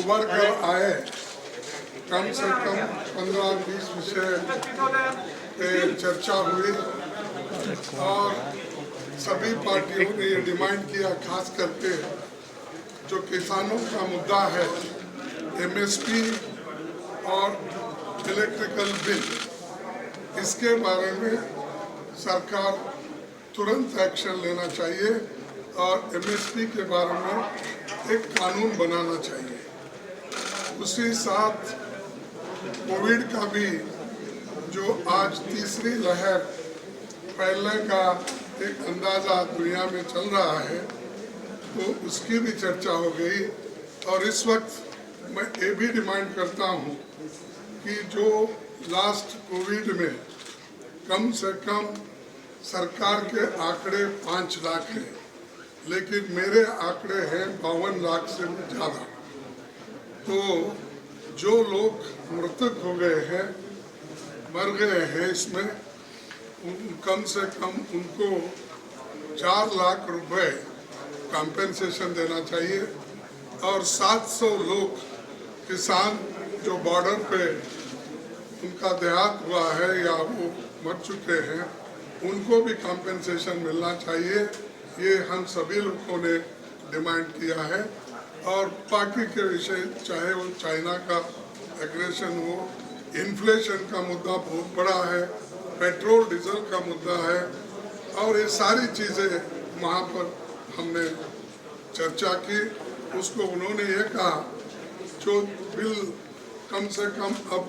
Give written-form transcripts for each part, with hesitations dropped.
उभर कर आए, कम से कम 15-20 विषय पे चर्चा हुई और सभी पार्टियों ने ये डिमांड किया, खास करके जो किसानों का मुद्दा है एमएसपी और इलेक्ट्रिकल बिल, इसके बारे में सरकार तुरंत एक्शन लेना चाहिए और एमएसपी के बारे में एक कानून बनाना चाहिए। उसी साथ कोविड का भी जो आज तीसरी लहर फैलने का एक अंदाज़ा दुनिया में चल रहा है, तो उसकी भी चर्चा हो गई। और इस वक्त मैं ये भी डिमांड करता हूँ कि जो लास्ट कोविड में कम से कम सरकार के आंकड़े 5 लाख हैं, लेकिन मेरे आंकड़े हैं 52 लाख से ज़्यादा। तो जो लोग मृतक हो गए हैं, मर गए हैं, इसमें कम से कम उनको 4 लाख रुपए कॉम्पेंसेशन देना चाहिए और 700 लोग किसान जो बॉर्डर पे उनका देहांत हुआ है या वो मर चुके हैं, उनको भी कॉम्पेंसेशन मिलना चाहिए। ये हम सभी लोगों ने डिमांड किया है। और बाकी के विषय, चाहे वो चाइना का एग्रेशन हो, इन्फ्लेशन का मुद्दा बहुत बड़ा है, पेट्रोल डीजल का मुद्दा है, और ये सारी चीज़ें वहाँ पर हमने चर्चा की। उसको उन्होंने ये कहा जो बिल कम से कम अब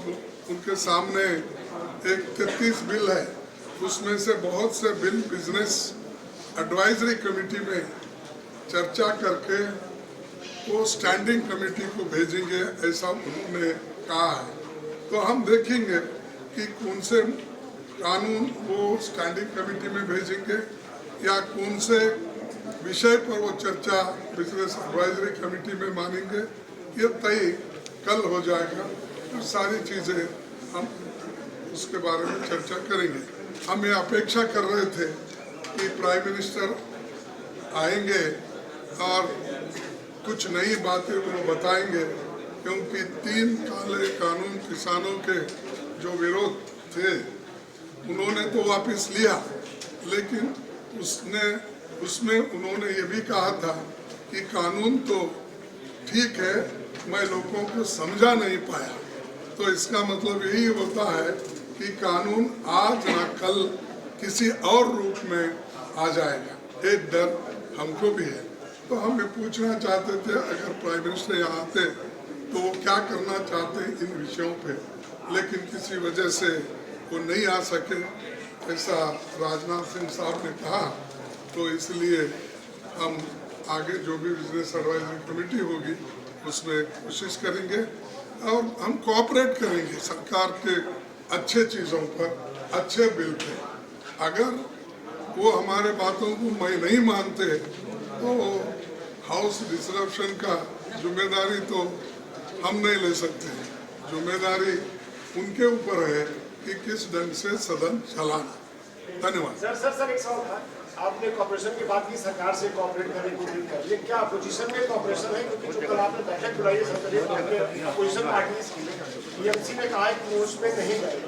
उनके सामने एक 33 बिल है, उसमें से बहुत से बिल बिजनेस एडवाइजरी कमेटी में चर्चा करके वो स्टैंडिंग कमेटी को भेजेंगे, ऐसा उन्होंने कहा है। तो हम देखेंगे कि कौन से कानून वो स्टैंडिंग कमेटी में भेजेंगे या कौन से विषय पर वो चर्चा बिजनेस एडवाइजरी कमेटी में मानेंगे, ये तय कल हो जाएगा। तो सारी चीज़ें हम उसके बारे में चर्चा करेंगे। हम ये अपेक्षा कर रहे थे कि प्राइम मिनिस्टर आएंगे और कुछ नई बातें वो बताएंगे, क्योंकि 3 काले कानून किसानों के जो विरोध थे उन्होंने तो वापस लिया, लेकिन उसमें उन्होंने ये भी कहा था कि कानून तो ठीक है, मैं लोगों को समझा नहीं पाया। तो इसका मतलब यही होता है कि कानून आज ना कल किसी और रूप में आ जाएगा। एक डर हमको भी है। तो हम ये पूछना चाहते थे, अगर प्राइम मिनिस्टर यहाँ आते तो वो क्या करना चाहते हैं इन विषयों पे, लेकिन किसी वजह से वो नहीं आ सके, ऐसा राजनाथ सिंह साहब ने कहा। तो इसलिए हम आगे जो भी बिजनेस एडवाइजरी कमेटी होगी उसमें कोशिश करेंगे और हम कोऑपरेट करेंगे सरकार के अच्छे चीज़ों पर, अच्छे बिल पे। अगर वो हमारे बातों को मैं नहीं मानते तो हाउस डिसरप्शन का जिम्मेदारी तो हम नहीं ले सकते। जिम्मेदारी उनके ऊपर है कि किस ढंग से सदन चलाना। धन्यवाद। सर एक सवाल था, आपने कॉर्पोरेशन की बात की, सरकार से कॉर्पोरेट करने की उम्मीद कर, ये क्या अपोजिशन में कॉर्पोरेशन है? क्योंकि जो कल आपने बैठक बुलाई है संसदीय अपोजिशन पार्टी टीएमसी ने कहा है कि वो उसमें नहीं गए।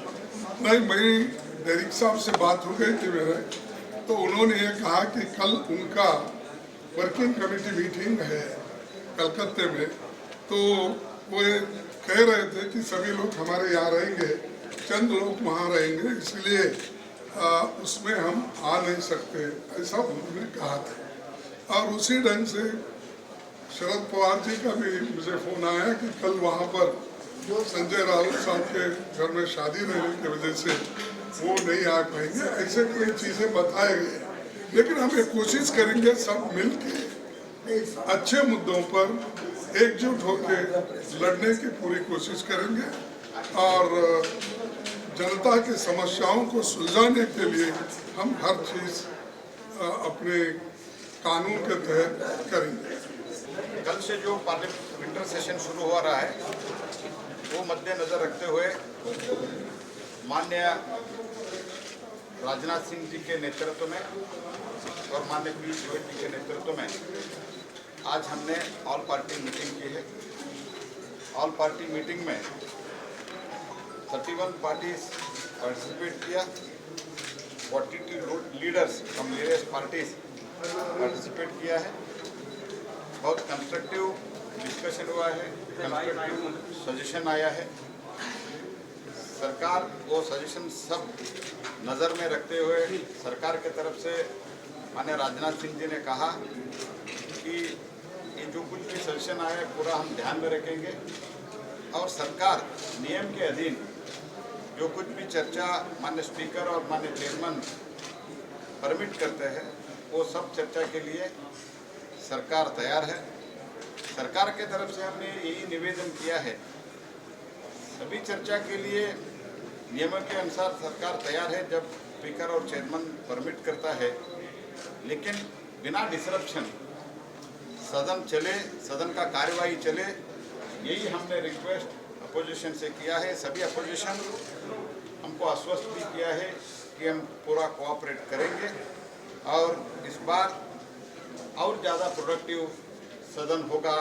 नहीं, मेरी डेरिक साहब से बात हो गई थी मेरे, तो उन्होंने ये कहा कि कल उनका वर्किंग कमेटी मीटिंग है कलकत्ते में, तो वो कह रहे थे कि सभी लोग हमारे यहाँ रहेंगे, चंद लोग वहाँ रहेंगे, इसलिए उसमें हम आ नहीं सकते, ऐसा उन्होंने कहा था। और उसी ढंग से शरद पवार जी का भी मुझे फ़ोन आया कि कल वहाँ पर संजय राउत साहब के घर में शादी रहने की वजह से वो नहीं आ पाएंगे, ऐसे कई चीज़ें बताए गए। लेकिन हम ये कोशिश करेंगे सब मिल के अच्छे मुद्दों पर एकजुट होकर लड़ने की पूरी कोशिश करेंगे और जनता की समस्याओं को सुलझाने के लिए हम हर चीज़ अपने कानून के तहत करेंगे। कल से जो पार्लियामेंट विंटर सेशन शुरू हो रहा है, वो मद्देनजर रखते हुए माननीय राजनाथ सिंह जी के नेतृत्व में और माननीय पीयूष गोयल जी के नेतृत्व में आज हमने ऑल पार्टी मीटिंग की है। ऑल पार्टी मीटिंग में 31 पार्टीज पार्टिसिपेट किया, 42 leaders from various parties participate किया है। बहुत कंस्ट्रक्टिव डिस्कशन हुआ है, कंस्ट्रक्टिव सजेशन आया है। सरकार वो सजेशन सब नज़र में रखते हुए सरकार के तरफ से माननीय राजनाथ सिंह जी ने कहा कि ये जो कुछ भी सजेशन आया है पूरा हम ध्यान में रखेंगे और सरकार नियम के अधीन जो कुछ भी चर्चा माननीय स्पीकर और माननीय चेयरमैन परमिट करते हैं वो सब चर्चा के लिए सरकार तैयार है। सरकार के तरफ से हमने यही निवेदन किया है, सभी चर्चा के लिए नियमों के अनुसार सरकार तैयार है जब स्पीकर और चेयरमैन परमिट करता है, लेकिन बिना डिसरप्शन सदन चले, सदन का कार्यवाही चले, यही हमने रिक्वेस्ट अपोजिशन से किया है। सभी अपोजिशन हमको आश्वस्त भी किया है कि हम पूरा कोऑपरेट करेंगे और इस बार और ज़्यादा प्रोडक्टिव सदन होगा,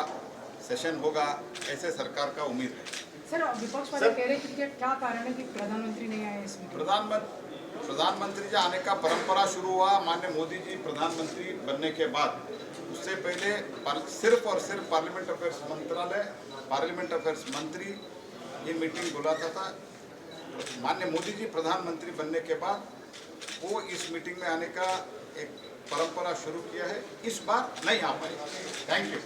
सेशन होगा, ऐसे सरकार का उम्मीद है। सर, विपक्ष वाले कह रहे हैं कि क्या कारण है कि प्रधानमंत्री नहीं आए इसमें? प्रधानमंत्री जी आने का परंपरा शुरू हुआ माननीय मोदी जी प्रधानमंत्री बनने के बाद। उससे पहले सिर्फ और सिर्फ पार्लियामेंट अफेयर्स मंत्रालय, पार्लियामेंट अफेयर्स मंत्री ये मीटिंग बुलाता था। माननीय मोदी जी प्रधानमंत्री बनने के बाद वो इस मीटिंग में आने का एक परंपरा शुरू किया है, इस बार नहीं आ पाए। Thank you.